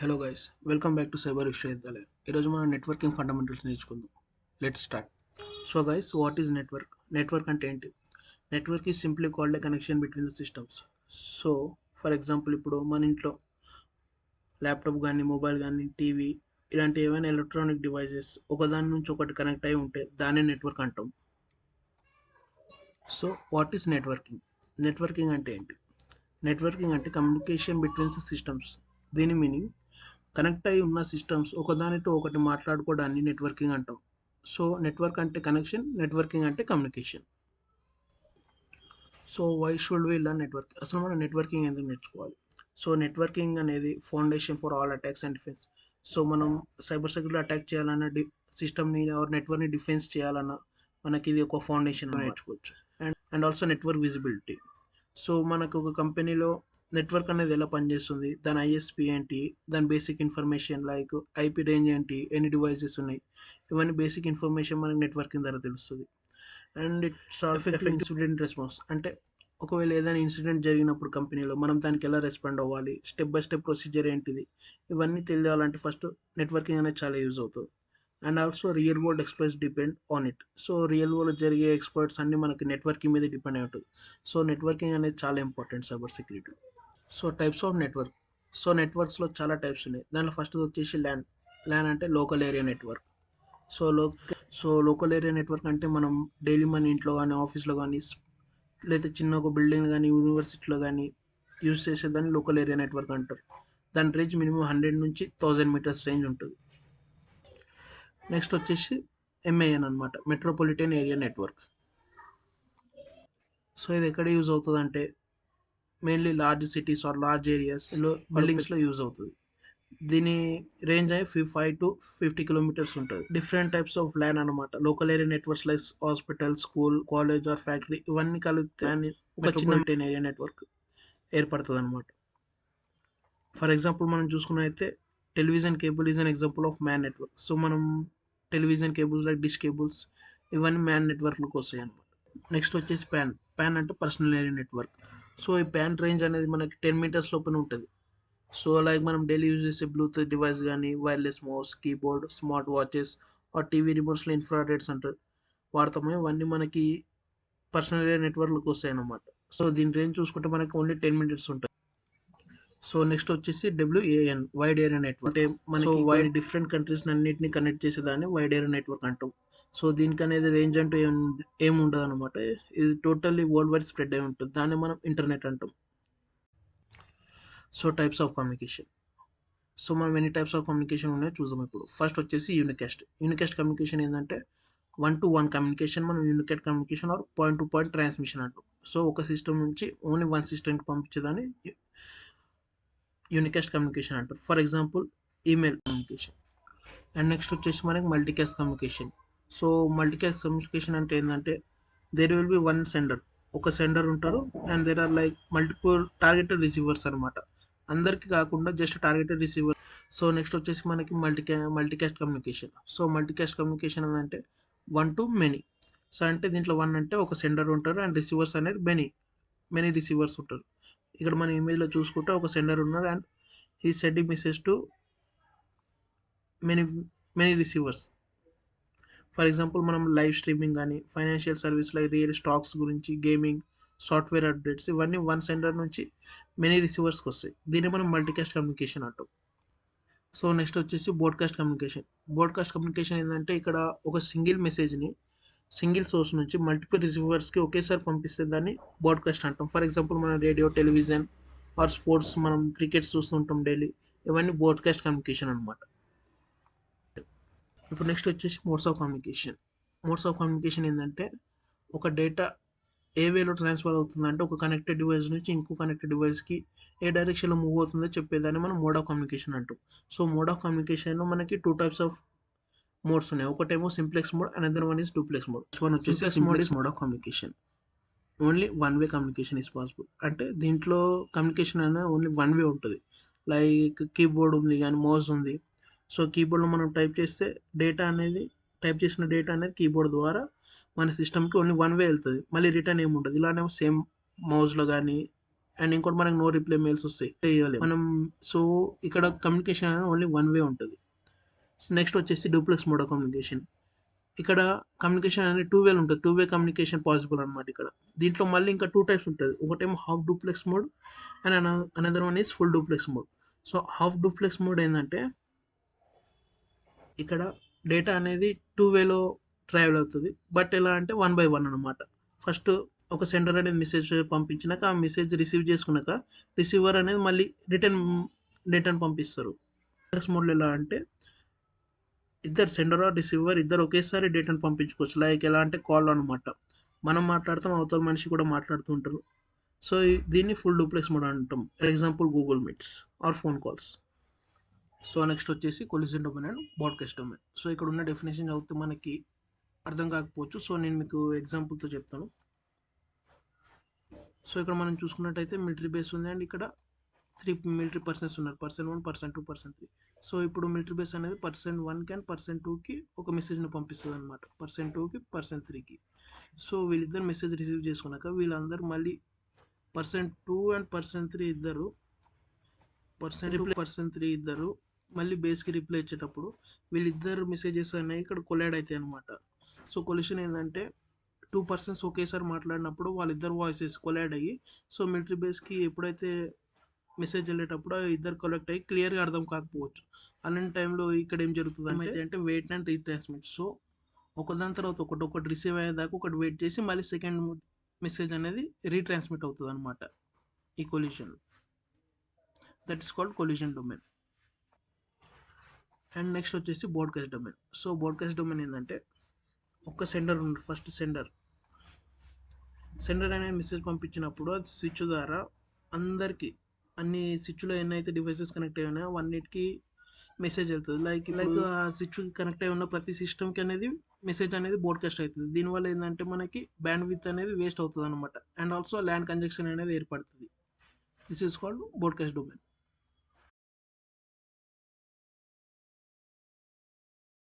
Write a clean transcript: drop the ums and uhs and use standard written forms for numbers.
Hello guys, welcome back to cyber విశ్వవిద్యాలయం. ఈరోజు మనం నెట్వర్కింగ్ ఫండమెంటల్స్ నేర్చుకుందాం. Let start. So guys, what is network? Network అంటే ఏంటి? Network is simply called a connection between the systems. So for example, ఇప్పుడు మన ఇంట్లో laptop కానీ, మొబైల్ కానీ, టీవీ ఇలాంటి ఏవైనా ఎలక్ట్రానిక్ డివైజెస్ ఒకదాని నుంచి ఒకటి కనెక్ట్ అయి ఉంటే దాన్ని నెట్వర్క్ అంటాం. So what is networking? Networking అంటే ఏంటి? నెట్వర్కింగ్ అంటే కమ్యూనికేషన్ బిట్వీన్ ద సిస్టమ్స్. దీని మీనింగ్, కనెక్ట్ అయి ఉన్న సిస్టమ్స్ ఒకదానితో ఒకటి మాట్లాడుకోవడాన్ని నెట్వర్కింగ్ అంటాం. సో నెట్వర్క్ అంటే కనెక్షన్, నెట్వర్కింగ్ అంటే communication. So why should we learn network? అసలు మనం నెట్వర్కింగ్ ఎందుకు నేర్చుకోవాలి? సో నెట్వర్కింగ్ అనేది foundation for all attacks and defence. So మనం సైబర్ సెక్యూరిటీ అటాక్ చేయాలన్నా, సిస్టమ్ని ఆర్ నెట్వర్క్ని డిఫెన్స్ చేయాలన్నా మనకి ఇది ఒక ఫౌండేషన్ నేర్చుకోవచ్చు. And also network visibility. So మనకు ఒక కంపెనీలో నెట్వర్క్ అనేది ఎలా పనిచేస్తుంది, దాని ఐఎస్పి ఏంటి, దాని basic information like IP range ఏంటి, ఎన్ని డివైసెస్ ఉన్నాయి, ఇవన్నీ బేసిక్ ఇన్ఫర్మేషన్ మనకి నెట్వర్కింగ్ ద్వారా తెలుస్తుంది. And it's effective incident response. అంటే ఒకవేళ ఏదైనా ఇన్సిడెంట్ జరిగినప్పుడు కంపెనీలో మనం దానికి ఎలా రెస్పాండ్ అవ్వాలి, స్టెప్ బై స్టెప్ ప్రొసీజర్ ఏంటిది, ఇవన్నీ తెలియాలంటే ఫస్ట్ నెట్వర్కింగ్ అనేది చాలా యూజ్ అవుతుంది. And also real world experts depend on it. So real world జరిగే ఎక్స్పర్ట్స్ అన్ని మనకి నెట్వర్కింగ్ మీద డిపెండ్ అయి ఉంటుంది. సో నెట్వర్కింగ్ అనేది చాలా important cyber security. So types of network. So నెట్వర్క్స్లో చాలా టైప్స్ ఉన్నాయి. దాంట్లో ఫస్ట్ వచ్చేసి ల్యాన్. ల్యాన్ అంటే local area network. So local area network అంటే మనం డైలీ మన ఇంట్లో కానీ, ఆఫీస్లో కానీ, లేదా చిన్న ఒక బిల్డింగ్ కానీ, యూనివర్సిటీలో కానీ యూజ్ చేసేదాన్ని లోకల్ ఏరియా నెట్వర్క్ అంటారు. దాని రేంజ్ మినిమం 100 నుంచి 1000 మీటర్స్ రేంజ్ ఉంటుంది. నెక్స్ట్ వచ్చేసి ఎంఏఎన్ అనమాట, మెట్రోపాలిటన్ ఏరియా నెట్వర్క్. సో ఇది ఎక్కడ యూజ్ అవుతుంది అంటే mainly large cities or large ఏరియాస్లో బిల్డింగ్స్లో యూజ్ అవుతుంది. దీని రేంజ్ అయ్యి 5 to 50 కిలోమీటర్స్ ఉంటుంది. డిఫరెంట్ టైప్స్ ఆఫ్ ల్యాన్ అనమాట. Local area networks like hospital, school, college are factory ఇవన్నీ కలిపితే ఒక చిన్న ఏరియా నెట్వర్క్ ఏర్పడుతుంది అనమాట. ఫర్ ఎగ్జాంపుల్ మనం చూసుకున్నైతే television cable is an example of MAN network. So మనం television cables like dish cables ఇవన్నీ మ్యాన్ నెట్వర్క్లోకి వస్తాయి అనమాట. నెక్స్ట్ వచ్చేసి ప్యాన్. ప్యాన్ అంటే పర్సనల్ ఏరియా నెట్వర్క్. సో ఈ ప్యాన్ రేంజ్ అనేది మనకి 10 మీటర్స్ లోపల ఉంటుంది. సో లైక్ మనం డైలీ యూజ్ చేసే బ్లూటూత్ డివైస్ కానీ, wireless mouse, keyboard, smart watches or TV రిమోట్స్లో ఇన్ఫ్రారెడ్స్ అంటారు వాడతాము. ఇవన్నీ మనకి పర్సనల్ ఏరియా నెట్వర్క్లోకి వస్తాయి అన్నమాట. సో దీని రేంజ్ చూసుకుంటే మనకి ఓన్లీ 10 మీటర్స్ ఉంటుంది. సో నెక్స్ట్ వచ్చేసి డబ్ల్యూఏఎన్, వైడ్ ఏరియా నెట్వర్క్. అంటే మనకి వైడ్ డిఫరెంట్ కంట్రీస్ అన్నిటిని కనెక్ట్ చేసేదాన్ని వైడ్ ఏరియా నెట్వర్క్ అంటాం. సో దీనికి అనేది రేంజ్ అంటూ ఏం ఉండదు అనమాట. ఇది టోటల్లీ వరల్డ్ వైడ్ స్ప్రెడ్ అయి ఉంటుంది. దాన్ని మనం ఇంటర్నెట్ అంటాం. So types of communication. So మనం ఎన్ని టైప్స్ ఆఫ్ కమ్యూనికేషన్ ఉన్నాయో చూద్దాం ఇప్పుడు. ఫస్ట్ వచ్చేసి యూనికాస్ట్. యూనికాస్ట్ కమ్యూనికేషన్ ఏంటంటే 1-to-1 కమ్యూనికేషన్ మనం యూనికేట్ communication or point to point transmission అంటాం. సో ఒక సిస్టమ్ నుంచి ఓన్లీ వన్ సిస్టమ్కి పంపించేదాన్ని యూనికాస్ట్ కమ్యూనికేషన్ అంటారు. For example email communication. And next వచ్చేసి మనకి multicast communication. So multicast communication అంటే ఏంటంటే there will be one sender. ఒక సెండర్ ఉంటారు and there are like multiple targeted receivers అనమాట. అందరికీ కాకుండా just targeted receiver. So next వచ్చేసి మనకి multicast communication. So multicast communication అంటే 1 to many. సో అంటే దీంట్లో 1 అంటే ఒక సెండర్ ఉంటారు అండ్ రిసీవర్స్ అనేది మెనీ రిసీవర్స్ ఉంటారు. ఇక్కడ మన ఇమేజ్లో చూసుకుంటే ఒక సెండర్ ఉన్నారు అండ్ ఈ sending message to many many receivers. For example మనం లైవ్ స్ట్రీమింగ్ కానీ, financial service like real stocks గురించి, గేమింగ్, సాఫ్ట్వేర్ అప్డేట్స్ ఇవన్నీ వన్ సెంటర్ నుంచి మెనీ రిసీవర్స్కి వస్తాయి. దీన్ని మనం మల్టీకాస్ట్ కమ్యూనికేషన్ అంటాం. సో నెక్స్ట్ వచ్చేసి బ్రాడ్కాస్ట్ కమ్యూనికేషన్. బ్రాడ్కాస్ట్ కమ్యూనికేషన్ ఏంటంటే ఇక్కడ ఒక సింగిల్ మెసేజ్ని సింగిల్ సోర్స్ నుంచి మల్టిపుల్ రిసీవర్స్కి ఒకేసారి పంపిస్తే దాన్ని బ్రాడ్కాస్ట్ అంటాం. ఫర్ ఎగ్జాంపుల్ మన రేడియో, టెలివిజన్ ఆర్ స్పోర్ట్స్, మనం క్రికెట్స్ చూస్తుంటాం డైలీ, ఇవన్నీ బ్రాడ్కాస్ట్ కమ్యూనికేషన్ అనమాట. ఇప్పుడు నెక్స్ట్ వచ్చేసి modes of communication. Modes of communication ఏంటంటే ఒక డేటా ఏ వేలో ట్రాన్స్ఫర్ అవుతుందంటే ఒక కనెక్టెడ్ డివైస్ నుంచి ఇంకో కనెక్టెడ్ డివైస్కి ఏ డైరెక్షన్లో మూవ్ అవుతుందో చెప్పేదాన్ని మనం మోడ్ ఆఫ్ కమ్యూనికేషన్ అంటాం. సో మోడ్ ఆఫ్ కమ్యూనికేషన్లో మనకి 2 టైప్స్ ఆఫ్ మోడ్స్ ఉన్నాయి. ఒకటేమో simplex mode, another one is duplex mode. One వచ్చేసి simplex mode of communication. Only one way communication is possible. అంటే దీంట్లో కమ్యూనికేషన్ అనేది ఓన్లీ వన్ వే ఉంటుంది. లైక్ కీబోర్డ్ ఉంది కానీ మౌస్ ఉంది. సో కీబోర్డ్లో మనం టైప్ చేస్తే టైప్ చేసిన డేటా అనేది కీబోర్డ్ ద్వారా మన సిస్టమ్కి ఓన్లీ వన్ వే వెళ్తుంది, మళ్ళీ రిటర్న్ ఏమి ఉండదు. ఇలానే సేమ్ మౌస్లో కానీ అండ్ ఇంకోటి మనకి నో రిప్లై మెయిల్స్ వస్తాయి చేయలేము మనం. సో ఇక్కడ కమ్యూనికేషన్ అనేది ఓన్లీ వన్ వే ఉంటుంది. నెక్స్ట్ వచ్చేసి డూప్లెక్స్ మోడ్ ఆఫ్ కమ్యూనికేషన్. ఇక్కడ కమ్యూనికేషన్ అనేది టూ వేలు ఉంటుంది, టూ వే కమ్యూనికేషన్ పాసిబుల్ అనమాట ఇక్కడ. దీంట్లో మళ్ళీ ఇంకా టూ టైప్స్ ఉంటుంది, ఒకటేమో half duplex mode and another one is full duplex mode. So half duplex mode ఏంటంటే ఇక్కడ డేటా అనేది టూ వేలో ట్రావెల్ అవుతుంది, బట్ ఎలా అంటే 1/1 అనమాట. ఫస్ట్ ఒక సెండర్ అనేది మెసేజ్ పంపించినాక ఆ మెసేజ్ రిసీవ్ చేసుకున్నాక రిసీవర్ అనేది మళ్ళీ రిటర్న్ డేటాను పంపిస్తారు. డూప్లెక్స్ మోడ్లో ఎలా అంటే ఇద్దరు సెండర్ ఆర్ రిసీవర్ ఇద్దరు ఒకేసారి డేటాను పంపించుకోవచ్చు. లైక్ ఎలా అంటే కాల్ అనమాట, మనం మాట్లాడతాం అవతల మనిషి కూడా మాట్లాడుతూ ఉంటారు. సో దీన్ని ఫుల్ డూప్లెక్స్ మోడ్ అంటాం. For example Google Meets or phone calls. So next వచ్చేసి collision domain and broadcast domain. So ఇక్కడ ఉన్న డెఫినేషన్ చదివితే మనకి అర్థం కాకపోవచ్చు, సో నేను మీకు ఎగ్జాంపుల్తో చెప్తాను. సో ఇక్కడ మనం చూసుకున్నట్టయితే మిలిటరీ బేస్ ఉంది అండ్ ఇక్కడ 3 మిలిటరీ పర్సన్స్ ఉన్నారు, పర్సన్ 1, పర్సన్ 2, పర్సన్ 3. సో ఇప్పుడు మిలిటరీ బేస్ అనేది పర్సన్ 1కి అండ్ పర్సన్ 2కి ఒక మెసేజ్ని పంపిస్తుంది అనమాట, పర్సన్ 2కి పర్సన్ 3కి. సో వీళ్ళిద్దరు మెసేజ్ రిసీవ్ చేసుకున్నాక వీళ్ళందరూ మళ్ళీ పర్సన్ 2 అండ్ పర్సన్ 3 ఇద్దరు పర్సన్ 3 ఇద్దరు మళ్ళీ బేస్కి రిప్లై ఇచ్చేటప్పుడు వీళ్ళిద్దరు మెసేజెస్ అనేవి ఇక్కడ కొలైడ్ అవుతాయి అనమాట. సో కొలిషన్ ఏంటంటే 2 పర్సన్స్ ఒకేసారి మాట్లాడినప్పుడు వాళ్ళిద్దరు వాయిసెస్ కొలైడ్ అయ్యి, సో మిలిటరీ బేస్కి ఎప్పుడైతే మెసేజ్ వెళ్ళేటప్పుడు ఇద్దరు కలెక్ట్ అయ్యి క్లియర్గా అర్థం కాకపోవచ్చు. అలాంటి టైంలో ఇక్కడ ఏం జరుగుతుంది అంటే వెయిట్ అండ్ రీట్రాన్స్మిట్. సో ఒకదాని తర్వాత ఒకటి రిసీవ్ అయ్యేదాకా ఒకటి వెయిట్ చేసి మళ్ళీ సెకండ్ మెసేజ్ అనేది రీట్రాన్స్మిట్ అవుతుంది అనమాట. ఈ collision that is called collision domain. And next వచ్చేసి broadcast domain. So broadcast domain ఏంటంటే ఒక సెండర్ ఉంది, ఫస్ట్ సెండర్ అనే మెసేజ్ పంపించినప్పుడు అది స్విచ్ ద్వారా అందరికీ అన్ని స్విచ్లో ఎన్నైతే డివైసెస్ కనెక్ట్ అయి ఉన్నాయో అవన్నిటికీ మెసేజ్ వెళ్తుంది. లైక్ ఆ స్విచ్ కనెక్ట్ అయి ఉన్న ప్రతి సిస్టమ్కి అనేది మెసేజ్ అనేది బ్రాడ్కాస్ట్ అవుతుంది. దీనివల్ల ఏంటంటే మనకి బ్యాండ్ విత్ అనేది వేస్ట్ అవుతుంది అనమాట, అండ్ ఆల్సో ల్యాండ్ కంజెక్షన్ అనేది ఏర్పడుతుంది. This is called broadcast domain.